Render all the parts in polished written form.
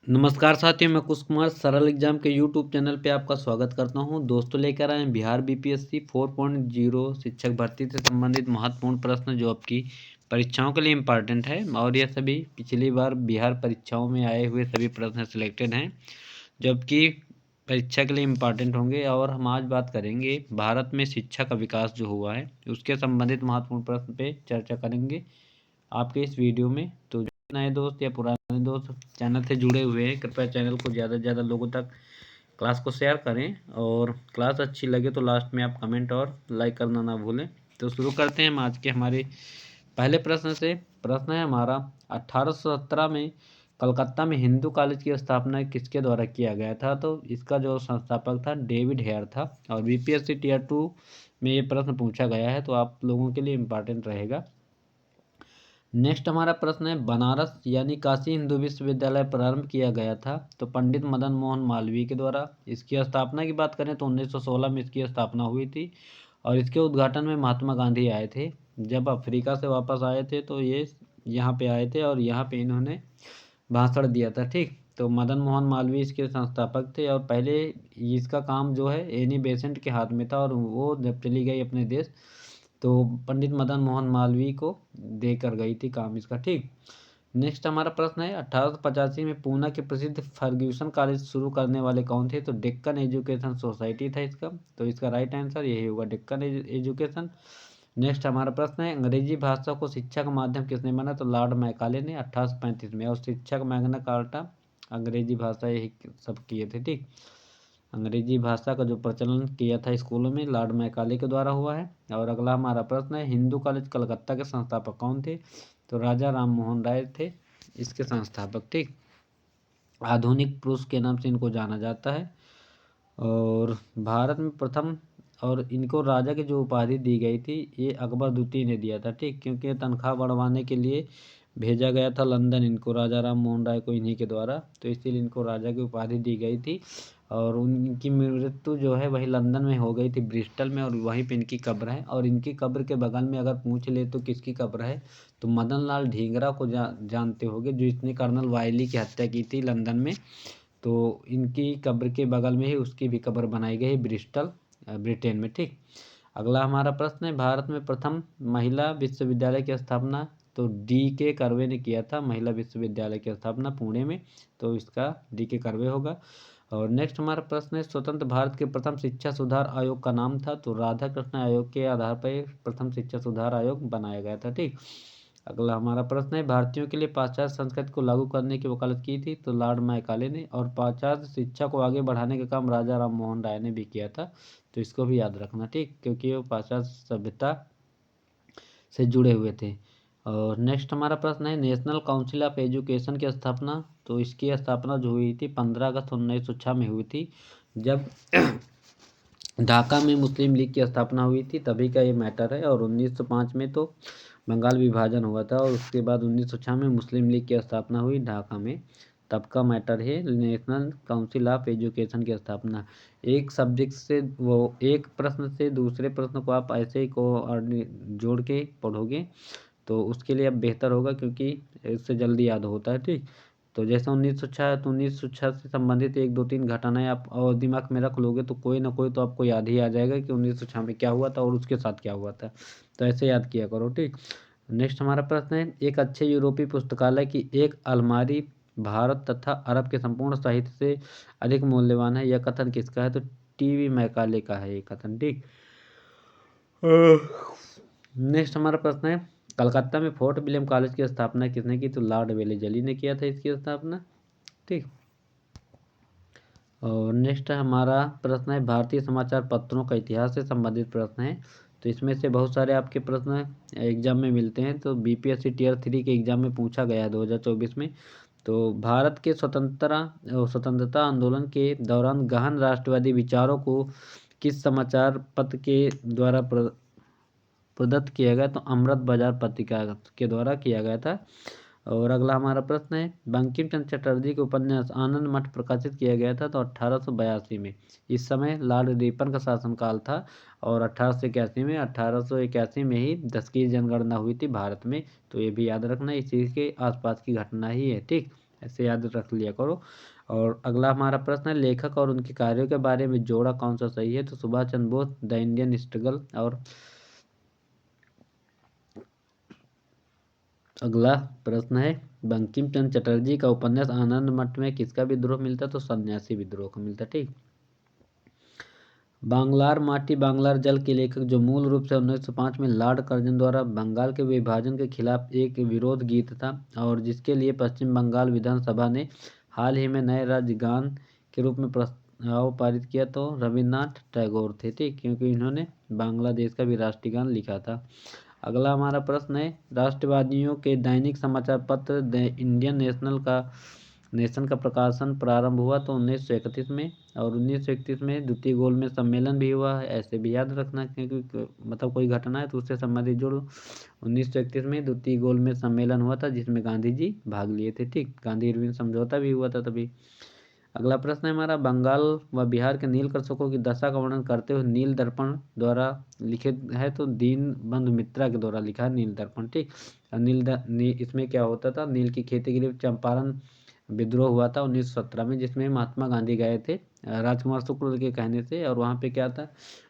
नमस्कार साथियों, मैं कुश कुमार सरल एग्जाम के यूट्यूब चैनल पे आपका स्वागत करता हूं। दोस्तों, लेकर आए हैं बिहार बीपीएससी 4.0 शिक्षक भर्ती से संबंधित महत्वपूर्ण प्रश्न जो आपकी परीक्षाओं के लिए इम्पॉर्टेंट है। और यह सभी पिछली बार बिहार परीक्षाओं में आए हुए सभी प्रश्न सिलेक्टेड हैं जो आपकी परीक्षा के लिए इम्पॉर्टेंट होंगे। और हम आज बात करेंगे भारत में शिक्षा का विकास जो हुआ है उसके संबंधित महत्वपूर्ण प्रश्न पे चर्चा करेंगे आपके इस वीडियो में। तो नए दोस्त या पुराने दोस्त चैनल से जुड़े हुए हैं, कृपया चैनल को ज़्यादा से ज़्यादा लोगों तक क्लास को शेयर करें और क्लास अच्छी लगे तो लास्ट में आप कमेंट और लाइक करना ना भूलें। तो शुरू करते हैं हम आज के हमारे पहले प्रश्न से। प्रश्न है हमारा, 1817 में कलकत्ता में हिंदू कॉलेज की स्थापना किसके द्वारा किया गया था? तो इसका जो संस्थापक था डेविड हेयर था। और बीपीएससी टीयर 2 में ये प्रश्न पूछा गया है, तो आप लोगों के लिए इम्पॉर्टेंट रहेगा। नेक्स्ट हमारा प्रश्न है, बनारस यानी काशी हिंदू विश्वविद्यालय प्रारंभ किया गया था तो पंडित मदन मोहन मालवीय के द्वारा। इसकी स्थापना की बात करें तो 1916 में इसकी स्थापना हुई थी। और इसके उद्घाटन में महात्मा गांधी आए थे। जब अफ्रीका से वापस आए थे तो ये यहाँ पे आए थे और यहाँ पे इन्होंने भाषण दिया था। ठीक, तो मदन मोहन मालवीय इसके संस्थापक थे। और पहले इसका काम जो है एनी बेसेंट के हाथ में था और वो जब चली गई अपने देश तो पंडित मदन मोहन मालवीय को देकर गई थी काम इसका। ठीक, नेक्स्ट हमारा प्रश्न है, 1885 में पूना के प्रसिद्ध फर्ग्यूसन कॉलेज शुरू करने वाले कौन थे? तो डेक्कन एजुकेशन सोसाइटी था इसका। तो इसका राइट आंसर यही होगा, डेक्कन एजुकेशन। नेक्स्ट हमारा प्रश्न है, अंग्रेजी भाषा को शिक्षा का माध्यम किसने माना? तो लॉर्ड मैकाले ने 1835 में। और शिक्षक मैग्ना कार्टा अंग्रेजी भाषा यही सब किए थे। ठीक, अंग्रेजी भाषा का जो प्रचलन किया था स्कूलों में लॉर्ड मैकाले के द्वारा हुआ है। और अगला हमारा प्रश्न है, हिंदू कॉलेज कलकत्ता के संस्थापक कौन थे? तो राजा राम मोहन राय थे इसके संस्थापक। ठीक, आधुनिक पुरुष के नाम से इनको जाना जाता है। और भारत में प्रथम और इनको राजा की जो उपाधि दी गई थी ये अकबर द्वितीय ने दिया था। ठीक, क्योंकि तनख्वाह बढ़वाने के लिए भेजा गया था लंदन इनको राजा राम मोहन राय को इन्हीं के द्वारा, तो इसीलिए इनको राजा की उपाधि दी गई थी। और उनकी मृत्यु जो है वही लंदन में हो गई थी, ब्रिस्टल में, और वहीं पे इनकी कब्र है। और इनकी कब्र के बगल में अगर पूछ ले तो किसकी कब्र है? तो मदन लाल ढींगरा को जानते होंगे, जो इसने कर्नल वायली की हत्या की थी लंदन में। तो इनकी कब्र के बगल में ही उसकी भी कब्र बनाई गई ब्रिस्टल ब्रिटेन में। ठीक, अगला हमारा प्रश्न है, भारत में प्रथम महिला विश्वविद्यालय की स्थापना तो डी.के. कर्वे ने किया था। महिला विश्वविद्यालय की स्थापना पुणे में, तो इसका डी.के. कर्वे होगा। और नेक्स्ट हमारा प्रश्न है, स्वतंत्र भारत के प्रथम शिक्षा सुधार आयोग का नाम था? तो राधा कृष्ण आयोग के आधार पर प्रथम शिक्षा सुधार आयोग बनाया गया था। ठीक, अगला हमारा प्रश्न है, भारतीयों के लिए पाश्चात्य संस्कृति को लागू करने की वकालत की थी? तो लॉर्ड मैकाले ने। और पाश्चात्य शिक्षा को आगे बढ़ाने का काम राजा राम मोहन राय ने भी किया था, तो इसको भी याद रखना। ठीक, क्योंकि वो पाश्चात्य सभ्यता से जुड़े हुए थे। और नेक्स्ट हमारा प्रश्न है, नेशनल काउंसिल ऑफ एजुकेशन की स्थापना तो इसकी स्थापना जो हुई थी 15 अगस्त 1906 में हुई थी, जब ढाका में मुस्लिम लीग की स्थापना हुई थी, तभी का ये मैटर है। और 1905 में तो बंगाल विभाजन हुआ था और उसके बाद 1906 में मुस्लिम लीग की स्थापना हुई ढाका में, तब का मैटर है नेशनल काउंसिल ऑफ एजुकेशन की स्थापना। एक सब्जेक्ट से वो एक प्रश्न से दूसरे प्रश्न को आप ऐसे ही को जोड़ के पढ़ोगे तो उसके लिए अब बेहतर होगा, क्योंकि इससे जल्दी याद होता है। ठीक, तो जैसे 1906 तो 1906 से संबंधित 1 2 3 घटनाएं आप और दिमाग में रख लोगे तो कोई ना कोई तो आपको याद ही आ जाएगा कि 1906 में क्या हुआ था और उसके साथ क्या हुआ था। तो ऐसे याद किया करो। ठीक, नेक्स्ट हमारा प्रश्न है, एक अच्छे यूरोपीय पुस्तकालय की एक अलमारी भारत तथा अरब के संपूर्ण साहित्य से अधिक मूल्यवान है, यह कथन किसका है? तो टी.वी. मैकाले का है ये कथन। ठीक, नेक्स्ट हमारा प्रश्न है, कलकत्ता में फोर्ट विलियम कॉलेज की स्थापना किसने की? तो लॉर्ड वेलेजली ने किया था इसकी स्थापना। ठीक, और नेक्स्ट हमारा प्रश्न है, भारतीय समाचार पत्रों का इतिहास से संबंधित प्रश्न है। तो इसमें से बहुत सारे आपके प्रश्न एग्जाम में मिलते हैं, तो बीपीएससी टीयर 3 के एग्जाम में पूछा गया है 2024 में। तो भारत के स्वतंत्रता आंदोलन के दौरान गहन राष्ट्रवादी विचारों को किस समाचार पत्र के द्वारा प्रदत्त किया गया? तो अमृत बाजार पत्रिका के द्वारा किया गया था। और अगला हमारा प्रश्न है, बंकिम चंद्र चटर्जी के उपन्यास आनंद मठ प्रकाशित किया गया था तो 1882 में। इस समय लॉर्ड रिपन का शासनकाल था। और 1881 में ही 10 की जनगणना हुई थी भारत में, तो ये भी याद रखना, इसी के आसपास की घटना ही है। ठीक, ऐसे याद रख लिया करो। और अगला हमारा प्रश्न है, लेखक और उनके कार्यों के बारे में जोड़ा कौन सा सही है? तो Subhash Chandra Bose, the Indian struggle. और अगला प्रश्न है, बंकिम चंद्र चटर्जी का उपन्यास आनंद मठ में किसका विद्रोह मिलता? तो सन्यासी विद्रोह का मिलता। ठीक। बांग्लार माटी बांग्लार जल के लेखक, जो मूल रूप से 1905 में लॉर्ड कर्जन द्वारा बंगाल के विभाजन के खिलाफ एक विरोध गीत था और जिसके लिए पश्चिम बंगाल विधानसभा ने हाल ही में नए राज्यगान के रूप में प्रस्ताव पारित किया, तो रविन्द्रनाथ टैगोर थे। ठीक, क्योंकि इन्होंने बांग्लादेश का भी राष्ट्रीय गान लिखा था। अगला हमारा प्रश्न है, राष्ट्रवादियों के दैनिक समाचार पत्र द इंडियन नेशन का प्रकाशन प्रारंभ हुआ तो 1931 में, और 1931 में द्वितीय गोलमेज सम्मेलन भी हुआ है। ऐसे भी याद रखना, क्योंकि मतलब कोई घटना है तो उससे संबंधित जोड़ो। 1931 में द्वितीय गोलमेज सम्मेलन हुआ था जिसमें गांधी जी भाग लिए थे। ठीक, गांधी इरविन समझौता भी हुआ था तभी। अगला प्रश्न है हमारा, बंगाल व बिहार के नील कृषकों की दशा का वर्णन करते हुए नील दर्पण द्वारा लिखित है, तो दीन बंधु मित्रा के द्वारा लिखा है नील दर्पण। ठीक, इसमें क्या होता था, नील की खेती के लिए चंपारण विद्रोह हुआ था 1917 में, जिसमें महात्मा गांधी गए थे राजकुमार शुक्ल के कहने से, और वहाँ पे क्या था,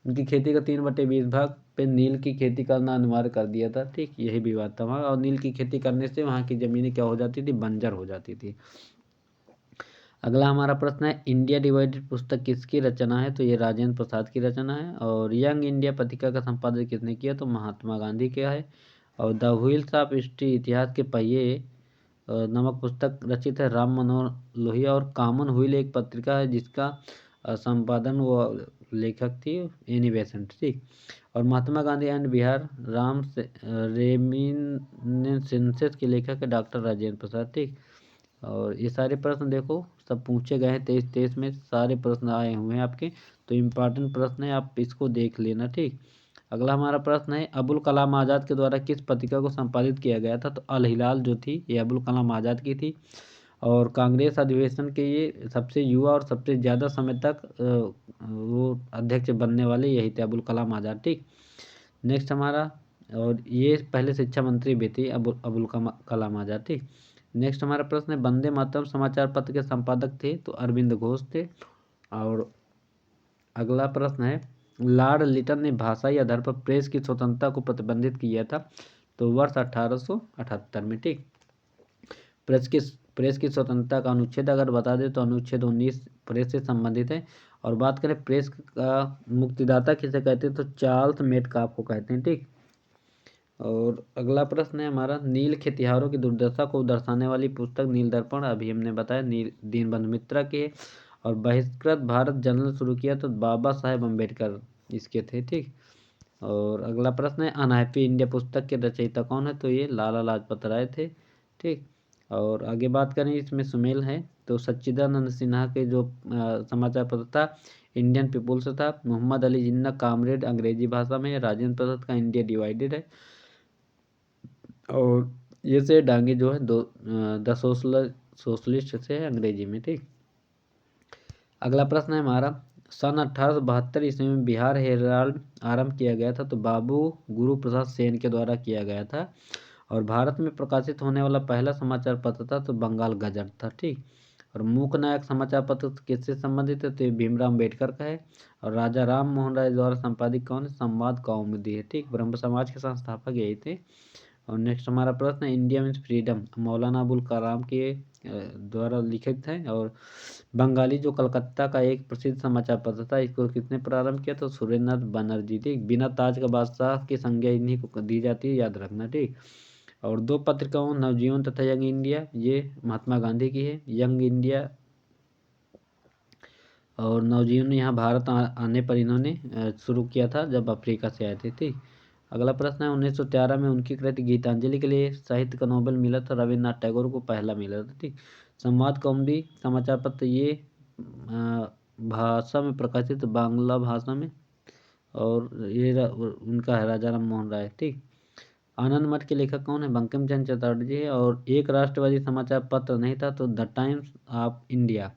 उनकी खेती का 3/20 भाग पे नील की खेती करना अनिवार्य कर दिया था। ठीक, यही विवाद था वहाँ, और नील की खेती करने से वहाँ की जमीनें क्या हो जाती थी, बंजर हो जाती थी। अगला हमारा प्रश्न है, इंडिया डिवाइडेड पुस्तक किसकी रचना है? तो ये राजेंद्र प्रसाद की रचना है। और यंग इंडिया पत्रिका का संपादन किसने किया? तो महात्मा गांधी का है। और द व्हील्स ऑफ हिस्ट्री, इतिहास के पहिए नामक पुस्तक रचित है राम मनोहर लोहिया। और कॉमन व्हील एक पत्रिका है जिसका संपादन व लेखक थी एनी बेसेंट। ठीक, और महात्मा गांधी एंड बिहार राम रेमिनिसेंसेस के लेखक है डॉक्टर राजेंद्र प्रसाद। ठीक, और ये सारे प्रश्न देखो सब पूछे गए हैं, 23 में सारे प्रश्न आए हुए हैं आपके, तो इम्पोर्टेंट प्रश्न है, आप इसको देख लेना। ठीक, अगला हमारा प्रश्न है, अबुल कलाम आज़ाद के द्वारा किस पत्रिका को संपादित किया गया था? तो अल हिलाल जो थी ये अबुल कलाम आज़ाद की थी। और कांग्रेस अधिवेशन के ये सबसे युवा और सबसे ज़्यादा समय तक वो अध्यक्ष बनने वाले यही थे, अबुल कलाम आज़ाद। ठीक, नेक्स्ट हमारा, और ये पहले शिक्षा मंत्री भी थे अबुल कलाम आज़ाद। ठीक, नेक्स्ट हमारा प्रश्न है, वंदे मातरम समाचार पत्र के संपादक थे? तो अरविंद घोष थे। और अगला प्रश्न है, लॉर्ड लिटन ने भाषाई आधार पर प्रेस की स्वतंत्रता को प्रतिबंधित किया था? तो वर्ष 1878 में। ठीक, प्रेस की स्वतंत्रता का अनुच्छेद अगर बता दें तो अनुच्छेद 19 प्रेस से संबंधित है। और बात करें प्रेस का मुक्तिदाता किसे कहते हैं? तो चार्ल्स मेटकाफ को कहते हैं। ठीक, और अगला प्रश्न है हमारा, नील खेतिहरों की दुर्दशा को दर्शाने वाली पुस्तक नील दर्पण, अभी हमने बताया दीनबंधु मित्रा के। और बहिष्कृत भारत जर्नल शुरू किया तो बाबा साहेब अम्बेडकर इसके थे। ठीक, और अगला प्रश्न है, अनहैप्पी इंडिया पुस्तक के रचयिता कौन है? तो ये लाला लाजपत राय थे। ठीक, और आगे बात करें इसमें सुमेल है, तो सच्चिदानंद सिन्हा के जो समाचार पत्र था इंडियन पीपुल्स था। मोहम्मद अली जिन्ना कामरेड अंग्रेजी भाषा में, राजेंद्र प्रसाद का इंडिया डिवाइडेड है। और ये से डांगे जो है द सोशलिस्ट से है अंग्रेजी में। ठीक, अगला प्रश्न है हमारा, सन 1872 ईस्वी में बिहार हेराल्ड आरंभ किया गया था? तो बाबू गुरु प्रसाद सेन के द्वारा किया गया था। और भारत में प्रकाशित होने वाला पहला समाचार पत्र था तो बंगाल गजट था। ठीक, और मूक नायक समाचार पत्र किससे संबंधित है? तो भीमराव अम्बेडकर का है। और राजा राम मोहन राय द्वारा संपादित कौन है? संवाद कौमुदी है। ठीक, ब्रह्म समाज के संस्थापक यही थे। और नेक्स्ट हमारा प्रश्न है, India means freedom Maulana Abul Kalam के द्वारा लिखित है। और बंगाली जो कलकत्ता का एक प्रसिद्ध समाचार पत्र था, इसको किसने प्रारंभ किया? तो सुरेंद्रनाथ बनर्जी। ठीक, बिना ताज का बादशाह की संज्ञा इन्हीं को दी जाती है, याद रखना। ठीक, और दो पत्रिकाओं नवजीवन तथा यंग इंडिया, ये महात्मा गांधी की है। यंग इंडिया और नवजीवन यहाँ भारत आने पर इन्होंने शुरू किया था जब अफ्रीका से आए थे। ठीक, अगला प्रश्न है, 1913 में उनकी कृति गीतांजलि के लिए साहित्य का नोबेल मिला था, रविन्द्रनाथ टैगोर को पहला मिला था। ठीक, संवाद कौमुदी समाचार पत्र ये भाषा में प्रकाशित बांग्ला भाषा में, और ये उनका है राजा राम मोहन राय। ठीक, आनंद मठ के लेखक कौन है? बंकिम चंद्र चटर्जी है। और एक राष्ट्रवादी समाचार पत्र नहीं था तो the times of India.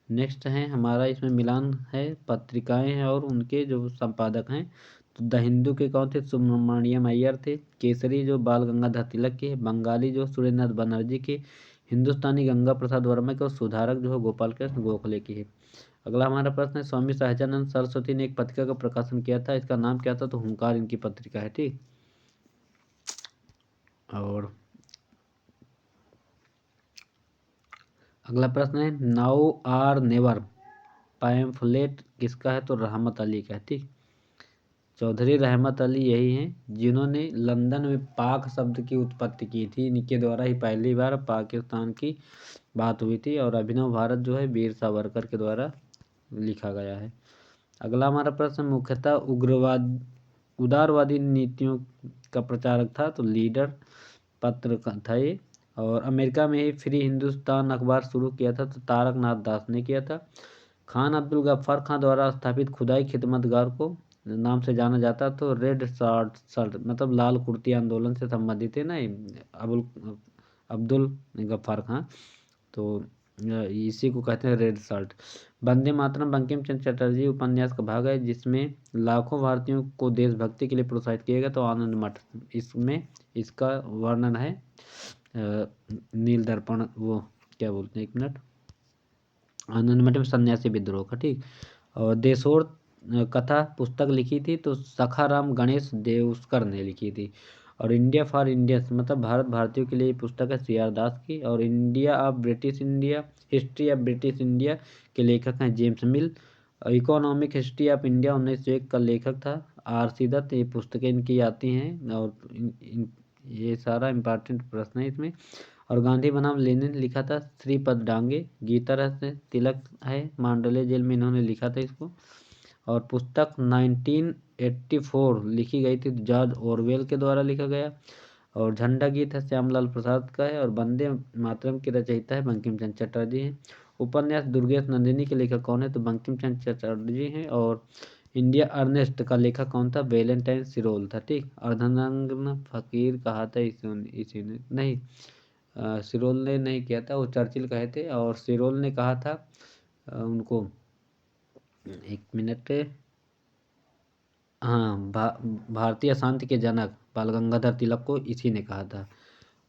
Next है हमारा, इसमें मिलान है पत्रिकाएं हैं और उनके जो संपादक हैं। तो द हिंदू के कौन थे? सुब्रमण्यम अय्यर थे। केसरी जो बाल गंगाधर तिलक के, बंगाली जो सुरेंद्रनाथ बनर्जी के, हिंदुस्तानी गंगा प्रसाद वर्मा के और सुधारक जो है गोपाल कृष्ण गोखले की है। अगला हमारा प्रश्न है, स्वामी सहजानंद सरस्वती ने एक पत्रिका का प्रकाशन किया था, इसका नाम क्या था? तो हुंकार इनकी पत्रिका है। ठीक। और अगला प्रश्न है, नाउ आर नेवर पैम्फलेट किसका है? तो रहमत अली का है। ठीक। चौधरी रहमत अली यही हैं जिन्होंने लंदन में पाक शब्द की उत्पत्ति की थी। इनके द्वारा ही पहली बार पाकिस्तान की बात हुई थी। और अभिनव भारत जो है वीर सावरकर के द्वारा लिखा गया है। अगला हमारा प्रश्न, मुख्यतः उग्रवाद उदारवादी नीतियों का प्रचारक था, तो लीडर पत्र था ये। और अमेरिका में ही फ्री हिंदुस्तान अखबार शुरू किया था, तो तारक नाथ दास ने किया था। खान अब्दुल गफ्फार खां द्वारा स्थापित खुदाई खिदमतगार को नाम से जाना जाता, तो रेड शर्ट मतलब लाल कुर्ती आंदोलन से संबंधित है ना अब्दुल गफ्फार खां, तो इसी को कहते हैं रेड शर्ट। वंदे मातरम बंकिम चंद्र चटर्जी उपन्यास का भाग है जिसमें लाखों भारतीयों को देशभक्ति के लिए प्रोत्साहित किया गया, तो आनंद मठ इसमें इसका वर्णन है। नील दर्पण वो क्या बोलते हैं, एक मिनट, आनंद मठ में सन्यासी विद्रोह का। ठीक। और देशोर कथा पुस्तक लिखी थी, तो सखाराम गणेश देवस्कर ने लिखी थी। और इंडिया फॉर इंडियंस मतलब भारत भारतीयों के लिए पुस्तक है सी आर दास की। और India of British India history of British India के लेखक हैं James mill. Economic history of India 1901 का लेखक था आर सी दत्त। ये पुस्तकें इनकी आती हैं। और ये सारा इम्पॉर्टेंट प्रश्न है इसमें। और गांधी बनाम लेनिन लिखा था श्रीपद डांगे। गीता रहस्य तिलक है, मांडले जेल में इन्होंने लिखा था इसको। और पुस्तक 1984 लिखी गई थी, जॉर्ज ऑरवेल के द्वारा लिखा गया। और झंडा गीत है श्यामलाल प्रसाद का है। और वंदे मातरम की रचयिता है बंकिम चंद्र चटर्जी हैं। उपन्यास दुर्गेश नंदिनी के लेखक कौन है? तो बंकिम चंद्र चटर्जी हैं। और इंडिया अर्नेस्ट का लेखक कौन था? वैलेंटाइन सिरोल था। ठीक। अर्धनग्न फकीर कहा था इसी ने नहीं, सिरोल ने नहीं किया था, वो चर्चिल कहे थे। और सिरोल ने कहा था उनको, एक मिनट, हाँ, भारतीय शांति के जनक बाल गंगाधर तिलक को इसी ने कहा था।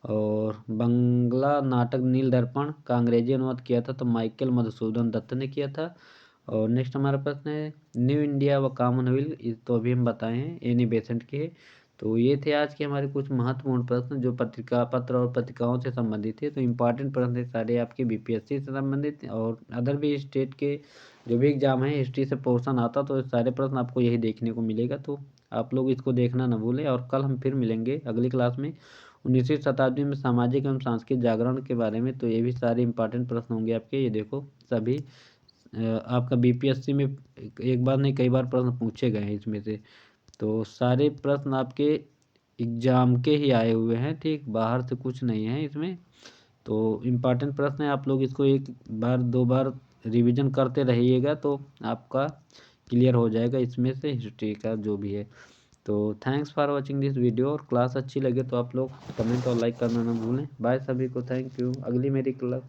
और बंगला नाटक नील दर्पण का अंग्रेजी अनुवाद किया था, तो माइकल मधुसूदन दत्त ने किया था। और नेक्स्ट हमारा प्रश्न है, न्यू इंडिया व कॉमनवेल्थ, तो अभी हम बताए हैं एनी बेसेंट के है। तो ये थे आज के हमारे कुछ महत्वपूर्ण प्रश्न जो पत्रिका पत्र और पत्रिकाओं से संबंधित थे। तो इम्पॉर्टेंट प्रश्न थे सारे आपके बीपीएससी से संबंधित। और अदर भी स्टेट के जो भी एग्जाम है हिस्ट्री से पोर्शन आता, तो सारे प्रश्न आपको यही देखने को मिलेगा। तो आप लोग इसको देखना न भूलें। और कल हम फिर मिलेंगे अगली क्लास में 19वीं शताब्दी में सामाजिक एवं सांस्कृतिक जागरण के बारे में। तो ये भी सारे इंपॉर्टेंट प्रश्न होंगे आपके। ये देखो सभी आपका बीपीएससी में एक बार नहीं कई बार प्रश्न पूछे गए हैं इसमें से। तो सारे प्रश्न आपके एग्जाम के ही आए हुए हैं। ठीक, बाहर से कुछ नहीं है इसमें। तो इम्पॉर्टेंट प्रश्न है, आप लोग इसको एक बार दो बार रिवीजन करते रहिएगा, तो आपका क्लियर हो जाएगा इसमें से हिस्ट्री का जो भी है। तो thanks for watching this video. और क्लास अच्छी लगे तो आप लोग कमेंट और लाइक करना ना भूलें। बाय सभी को, थैंक यू। अगली मेरी क्लास